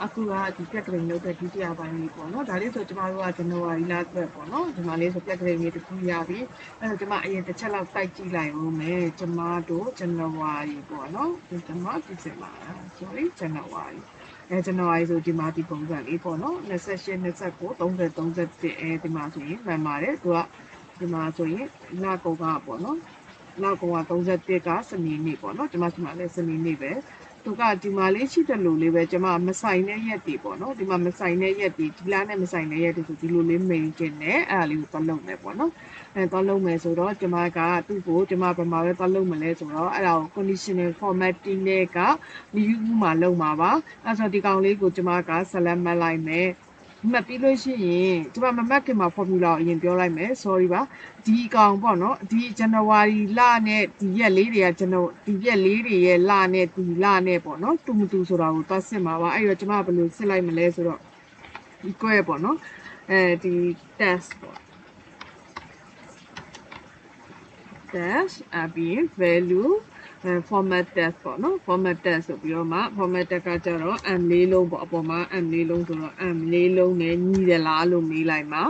အခုကဒီပြက်ကလေးလုပ်တဲ့ဒုတိယပိုင်းလေးပေါ့နော်ဒါလေးဆိုကျမတို့ကဇန်နဝါရီလအတွက်ပေါ့နော်ဒီမှာလေးဆိုပြက်ကလေးလေးတစ်ခုရပြီအဲ့တော့ကျမအရင်တစ်ချက်လောက်တိုက်ကြည့်လိုက်ဦးမယ်ကျမတို့ဇန်နဝါရီပေါ့နော်ကျမဒီဇင်ဘာ sorry ဇန်နဝါရီဇန်နဝါရီဆိုဒီမှာဒီပုံစံလေးပေါ့နော်28 29 30 31ဒီမှာဆိုရင်မှန်ပါတယ်သူကဒီမှာဆိုရင်လကုန်ကပေါ့နော်လကုန်က31ကစနေနေ့ပေါ့နော်ကျမလည်းစနေနေ့ပဲသူကဒီမှာလေးရှိတယ်လို့လေးပဲကျမမဆိုင်တဲ့ရက်တွေပေါ့နော်ဒီမှာမဆိုင်တဲ့ရက်တွေဒီလားနဲ့မဆိုင်တဲ့ရက်တွေဆိုဒီလိုလေးမိန်ကျင်တယ်အဲ့ဒါလေးကိုသွားလုပ်မယ်ပေါ့နော်သွားလုပ်မယ်ဆိုတော့ကျမကသူ့ကိုကျမဘယ်မှာပဲသွားလုပ်မလဲဆိုတော့အဲ့ဒါကို conditional formatting နဲ့က new မှာလုပ်မှာပါအဲ့ဆိုဒီကောင်လေးကိုကျမက select မှတ်လိုက်မယ်မှတ်ပြီးလို့ရှိရင်ကျမမမှတ်ခင်မှာ formula ကိုအရင်ပြောလိုက်မယ် sorry ပါဒီကောင်ပေါ့နော်ဒီဇန်နဝါရီလနဲ့ဒီရက်လေးတွေကဒီရက်လေးတွေရဲ့လနဲ့ဒီလနဲ့ပေါ့နော်တူမတူဆိုတာကိုသွားစစ်မှာပါအဲ့တော့ကျမဘယ်လိုစစ်လိုက်မလဲဆိုတော့ equal ပေါ့နော်ဒီ test ပေါ့ test အပြင် value format test ပေါ့နော် format test ဆိုပြီးတော့မှ format test ကကြတော့ m လေးလုံးပေါ့အပေါ်မှာ m လေးလုံးဆိုတော့ m လေးလုံးနဲ့ညီတယ်လားလို့မေးလိုက်မှာ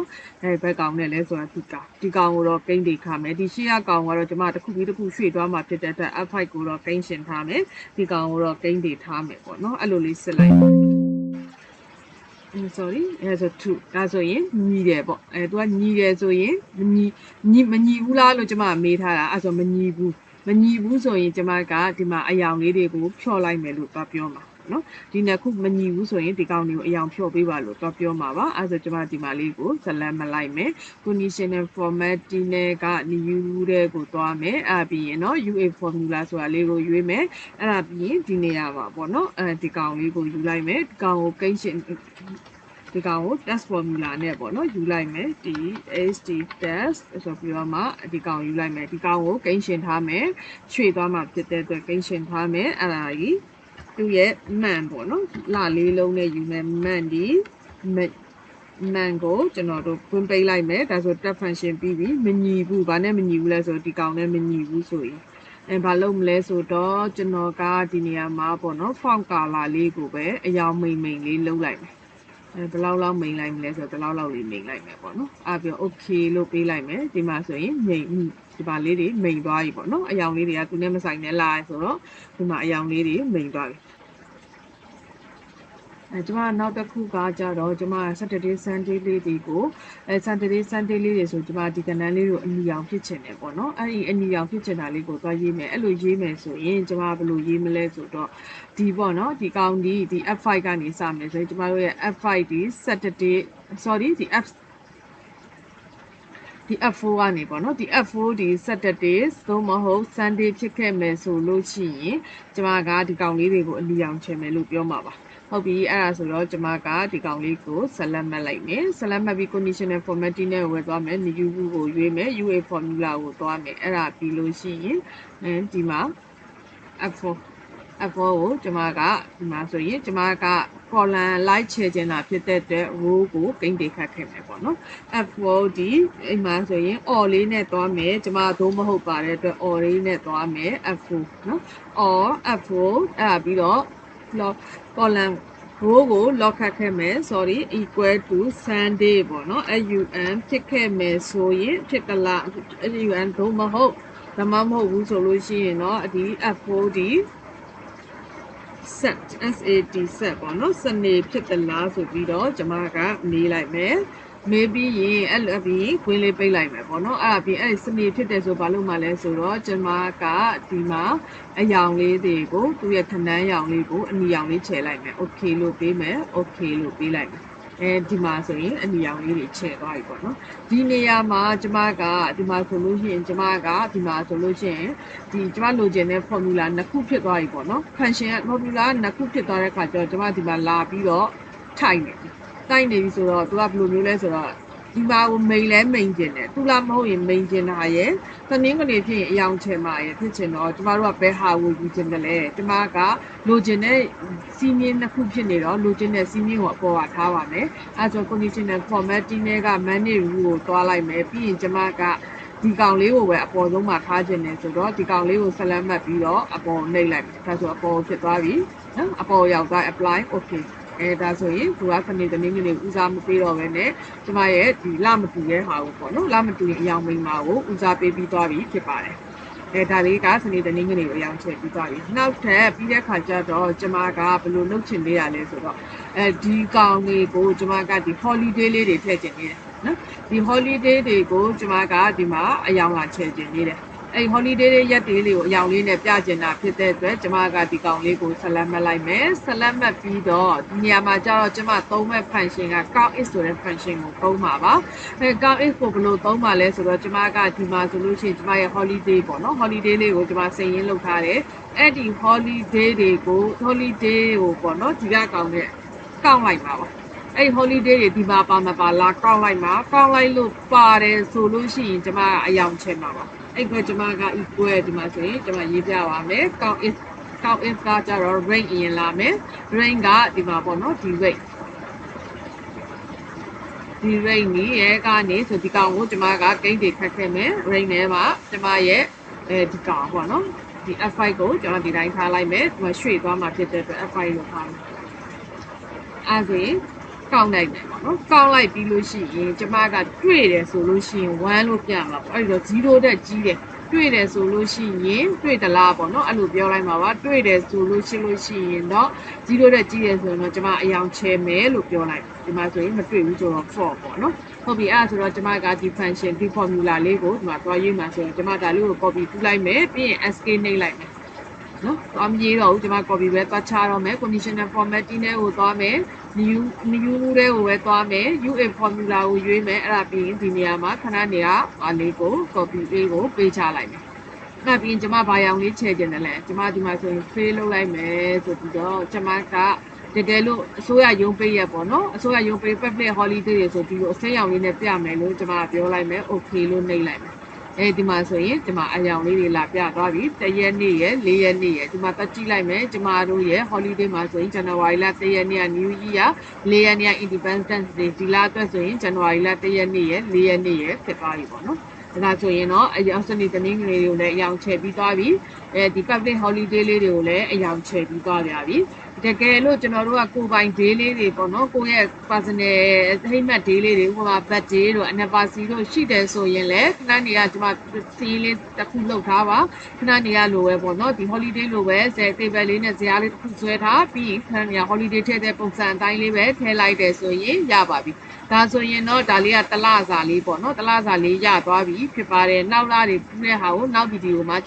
ဘက်ကောင်နဲ့လဲဆိုတာဒီကောင်ကိုတော့ကိန်းတွေခါမယ်ဒီရှေ့ကကောင်ကတော့ကျွန်မတစ်ခုပြီးတစ်ခုရွှေ့သွားမှာဖြစ်တဲ့အတွက် f5 ကိုတော့ကိန်းရှင်ထားမယ်ဒီကောင်ကိုတော့ကိန်းတွေထားမယ်ပေါ့နော်အဲ့လိုလေးစစ်လိုက်sorry ဆို2ဒါဆိုရင်ညီတယ်ပေါ့သူကညီတယ်ဆိုရင်မညီဘူးလားလို့ကျွန်မမေးထားတာအဲ့ဆိုမညီဘူးဆိုရင်ကျွန်မကဒီမှာအယောင်လေးတွေကိုဖြော့လိုက်မယ်လို့ပြောမှာနော်ဒီနှစ်ခုမညီဘူးဆိုရင်ဒီကောင်တွေကိုအယောင်ဖြော့ပေးပါလို့ပြောမှာပါအဲ့ဆိုကျွန်မဒီမှာလေးကို select မလိုက်မယ် conditional formatting နဲ့က new တဲ့ကိုသွားမယ်အဲ့ပြီးရင်နော် UA formula ဆိုတာလေးကိုရွေးမယ်အဲ့ဒါပြီးရင်ဒီနေရာမှာပေါ့နော်ဒီကောင်လေးကိုယူလိုက်မယ်ဒီကောင်ကိုကိန်းရှင်ဒီကောင်ကို test formula နဲ့ပေါ့နော်ယူလိုက်မယ်ဒီ st test ဆိုပြီးတော့မှဒီကောင်ယူလိုက်မယ်ဒီကောင်ကိုကိန်းရှင်ထားမယ်ရွှေ့သွားမှဖြစ်တဲ့အတွက်ကိန်းရှင်ထားမယ်အဲ့ဒါကြီးသူ့ရဲ့မှန်ပေါ့နော်လလေးလုံးနဲ့ယူမယ်မှန်ဒီမှန်ကိုကျွန်တော်တို့ဖွင့်ပေးလိုက်မယ်ဒါဆို tab function ပြီးပြီမညီဘူးဘာနဲ့မညီဘူးလဲဆိုဒီကောင်နဲ့မညီဘူးဆိုရင်ဘာလုပ်မလဲဆိုတော့ကျွန်တော်ကဒီနေရာမှာပေါ့နော် font color လေးကိုပဲအယောင်မိန်လေးလုပ်လိုက်မယ်ဘယ်လောက်မိန်လိုက်မလဲဆိုတော့ဘယ်လောက်လေးမိန်လိုက်မယ်ပေါ့နော်ပြီး okay လို့ပေးလိုက်မယ်ဒီမှာဆိုရင်ဒီပါလေးတွေမိန်သွားပြီပေါ့နော်အယောင်လေးတွေကသူနဲ့မဆိုင်နဲ့လာဆိုတော့ဒီမှာအယောင်လေးတွေမိန်သွားပြီကျမနောက်တစ်ခုကကြတော့ကျမ Saturday Sunday လေးတွေကို Saturday Sunday လေးတွေဆိုကျမဒီကဏ္ဍလေးကိုအနီရောင်ဖြစ်ချင်တယ်ပေါ့နော်အဲ့ဒီအနီရောင်ဖြစ်ချင်တာလေးကိုသွားရေးမယ်အဲ့လိုရေးမယ်ဆိုရင်ကျမဘယ်လိုရေးမလဲဆိုတော့ဒီပေါ့နော်ဒီကောင်ဒီ F5 ကနေစမယ်ဆိုရင်ကျမတို့ရဲ့ F5 ဒီ Saturday sorry ဒီ F4 ကနေပေါ့နော်ဒီ F4 ဒီ Saturdays သို့မဟုတ် Sunday ဖြစ်ခဲ့မယ်ဆိုလို့ရှိရင်ကျမကဒီကောင်လေးတွေကိုအနီရောင်ချင်မယ်လို့ပြောမှာပါဟုတ်ပြီအဲ့ဒါဆိုတော့ကျမကဒီကောင်လေးကို select မှတ်လိုက်မယ် select မှတ်ပြီး conditional formatting နဲ့ဝယ်သွားမယ် new ကိုရွေးမယ် UA formula ကိုသွားမယ်အဲ့ဒါပြီးလို့ရှိရင်ဒီမှာ F4 ကိုကျမကဒီမှာဆိုရင်ကျမက column လိုက်ချေချင်တာဖြစ်တဲ့အတွက် row ကိုကိန်းတွေခတ်ခဲ့မယ်ပေါ့နော် F4 ဒီအိမ်မှာဆိုရင် or လေးနဲ့သွားမယ်ကျမသို့မဟုတ်ပါတဲ့အတွက် or လေးနဲ့သွားမယ် F4 နော် or F4 အဲ့ဒါပြီးတော့ column row ကို lock ခတ်ခဲ့မယ် sorry equal to Sunday ပေါ့နော် SUN ဖြစ်ခဲ့မယ်ဆိုရင်ဖြစ်ကလား SUN သို့မဟုတ်ဒါမှမဟုတ်ဘူးဆိုလို့ရှိရင်တော့ဒီ F4 ဒီ set set ပေါ့နော်စနေဖြစ်သလားဆိုပြီးတော့ကျမကမေးလိုက်မယ်မေးပြီးရင်အဲ့လိုပြီးခွင်းလေးပိတ်လိုက်မယ်ပေါ့နော်အဲ့ဒါပြီးအဲ့စနေဖြစ်တယ်ဆိုဘာလို့မှလဲဆိုတော့ကျမကဒီမှာအယောင်လေးတွေကိုသူ့ရဲ့ခဏန်းရောင်လေးကိုအနီရောင်လေးခြယ်လိုက်မယ် okay လို့ပေးမယ် okay လို့ပေးလိုက်မယ်ဒီမှာဆိုရင်အနီရောင်လေးတွေခြယ်သွားပြီပေါ့နော်ဒီနေရာမှာကျမကဒီမှာဆိုလို့ရှိရင်ကျမကဒီမှာဆိုလို့ရှိရင်ဒီကျမလိုချင်တဲ့ formula နှစ်ခုဖြစ်သွားပြီပေါ့နော် function က formula နှစ်ခုဖြစ်သွားတဲ့အခါကျတော့ကျမဒီမှာလာပြီးတော့ထိုက်နေပြီဆိုတော့သူကဘယ်လိုမျိုးလဲဆိုတော့ဒီမှာကိုမိန်လဲမိန်ကျင်တယ်သူလားမဟုတ်ရင်မိန်ကျင်တာရဲ့သမင်းကနေဖြစ်ရင်အယောင်ချင်ပါရဲ့ဖြစ်ချင်တော့ကျမတို့ကဘယ်ဟာကိုယူချင်တယ်လဲကျမကလိုချင်တဲ့စီးမြင့်နှစ်ခုဖြစ်နေတော့လိုချင်တဲ့စီးမြင့်ကိုအပေါ်ကထားပါမယ်အဲဆို conditional formatting နဲ့က manage rule ကိုသွားလိုက်မယ်ပြီးရင်ကျမက ဒီကောင်လေးကိုပဲအပေါ်ဆုံးမှာထားခြင်းနဲ့ဆိုတော့ဒီကောင်လေးကိုဆက်လက်မှတ်ပြီးတော့အပေါ်နှိပ်လိုက်မယ်ဒါဆိုအပေါ်ဖြစ်သွားပြီနော်အပေါ်ရောက်သွား apply okay ဒါဆိုရင်သူကစနေတနင်္ဂနွေဦးစားမပေးတော့ပဲနဲ့ကျမရဲ့ဒီလမတူတဲ့ဟာကိုပေါ့နော်လမတူရင်အယောင်မိန်းမကိုဦးစားပေးပြီးသွားပြီဖြစ်ပါတယ်ဒါလေးကစနေတနင်္ဂနွေကိုအယောင်ချဲပြီးသွားပြီနောက်ထပ်ပြီးတဲ့ခါကျတော့ကျမကဘယ်လိုလုပ်ချင်သေးရလဲဆိုတော့ဒီကောင်လေးကိုကျမကဒီ holiday လေးတွေထည့်ချင်နေတယ်နော်ဒီ holiday တွေကိုကျမကဒီမှာအယောင်လာချဲချင်နေတယ်အဲ့ holiday ရက်တွေလေးကိုအယောင်လေးနဲ့ပြကျင်တာဖြစ်တဲ့အတွက်ကျမကဒီကောင်လေးကိုဆက်လက်မှတ်လိုက်မယ်ဆက်လက်မှတ်ပြီးတော့ဒီနေရာမှာကျတော့ကျမသုံးမဲ့ function က count is ဆိုတဲ့ function ကိုသုံးပါပါcount is ကိုဘယ်လိုသုံးပါလဲဆိုတော့ကျမကဒီမှာဆိုလို့ရှိရင်ကျမရဲ့ holiday ပေါ့နော် holiday လေးကိုကျမစိတ်ရင်းလုပ်ထားတယ်အဲ့ဒီ holiday တွေကို holiday ကိုပေါ့နော်ဒီကကောင်နဲ့ကောက်လိုက်ပါပါအဲ့ holiday တွေဒီမှာပါမပါလာကောက်လိုက်မှာကောက်လိုက်လို့ပါတယ်ဆိုလို့ရှိရင်ကျမကအယောင်ချင်ပါပါအဲ့ကကျမက equal ဒီမှာဆိုရင်ကျမရေးပြပါမယ် count is ကကျတော့ range အရင်လာမယ် range ကဒီမှာပေါ့နော်ဒီ range ကြီးရဲ့ကနေဆိုဒီကောင်ကိုကျမကဂိမ်းတွေခတ်ခဲ့မယ် range ထဲမှာကျမရဲ့ဒီကောင်ပေါ့နော်ဒီ F5 ကိုကျမဒီတိုင်းထားလိုက်မယ်ဒီမှာရွှေ့သွားမှာဖြစ်တဲ့အတွက် F5 လို့ထားမယ်အဲ့ဒါကောက်လိုက်တယ်ပေါ့နော်ကောက်လိုက်ပြီးလို့ရှိရင်ကျမကတွေ့တယ်ဆိုလို့ရှိရင်1လို့ပြန်မှာပေါ့အဲ့တော့0တက်ကြီးတယ်တွေ့တယ်ဆိုလို့ရှိရင်တွေ့သလားပေါ့နော်အဲ့လိုပြောလိုက်မှာပါတွေ့တယ်ဆိုလို့ရှိရင်တော့0တက်ကြီးတယ်ဆိုရင်တော့ကျမအယောင်ချဲမယ်လို့ပြောလိုက်ဒီမှာဆိုရင်မတွေ့ဘူးဆိုတော့ false ပေါ့နော်ဟုတ်ပြီအဲ့ဒါဆိုတော့ကျမကဒီ function ဒီ formula လေးကိုဒီမှာတွားရေးမှာဆိုရင်ကျမဒါလေးကို copy တူးလိုက်မယ်ပြီးရင် sk နှိပ်လိုက်မယ်နော်သွားမရေးတော့ဘူးကျမ copy ပဲသွားချတော့မယ် conditional formatting နဲ့ကိုသွားမယ် new တွေကိုပဲသွားမယ် UA formula ကိုရွေးမယ်အဲ့ဒါပြီးရင်ဒီနေရာမှာခဏနေရာအလေးကို copy လေးကိုပေးချလိုက်မယ်အဲ့ပြီးရင်ကျမဘာရောင်လေးချဲကျင်တယ်လဲကျမဒီမှာဆိုရင် fill လုပ်လိုက်မယ်ဆိုပြီးတော့ကျမကတကယ်လို့အစိုးရရုံးပေးရပေါ့နော်အစိုးရရုံးပေး public holiday တွေဆိုပြီးတော့အစိမ်းရောင်လေးနဲ့ပြမယ်လို့ကျမပြောလိုက်မယ် okay လို့နှိပ်လိုက်မယ်ဒီမှာဆိုရင်ဒီမှာအယောင်လေးတွေလာပြသွားပြီ1ရက်နေ့ရယ်4ရက်နေ့ရယ်ဒီမှာတက်ကြည့်လိုက်မယ်ကျမတို့ရဲ့ holiday မှာဆိုရင် January လ1ရက်နေ့က New Year 4ရက်နေ့က Independence Day ဒီလအတွက်ဆိုရင် January လ1ရက်နေ့ရယ်4ရက်နေ့ရယ်ဖြစ်သွားပြီပေါ့နော်ဒါဆိုရင်တော့အယောင်စနေတနင်္ဂနွေတွေကိုလည်းအယောင်ချဲပြီးသွားပြီဒီ public holiday လေးတွေကိုလည်းအယောင်ချဲပြီးသွားကြပြီတကယ်လို့ကျွန်တော်တို့ကကိုပိုင် day လေးတွေပေါ့နော်ကိုရဲ့ personal payment day လေးတွေဥပမာ birthday တို့ anniversary တို့ရှိတယ်ဆိုရင်လည်းခဏနေကကျွန်မစီးလေးတစ်ခုလုပ်ထားပါခဏနေရလိုပဲပေါ့နော်ဒီ holiday လိုပဲtable လေးနဲ့ဇာတ်လေးတစ်ခုဆွဲထားပြီးခဏနေရ holiday ထည့်တဲ့ပုံစံအတိုင်းလေးပဲထည့်လိုက်တယ်ဆိုရင်ရပါပြီဒါဆိုရင်တော့ဒါလေးကတလစာလေးပေါ့နော်တလစာလေးရသွားပြီဖြစ်ပါတယ်နောက်လာတွေပြတဲ့ဟာကိုနောက်ဗီဒီယိုမှာ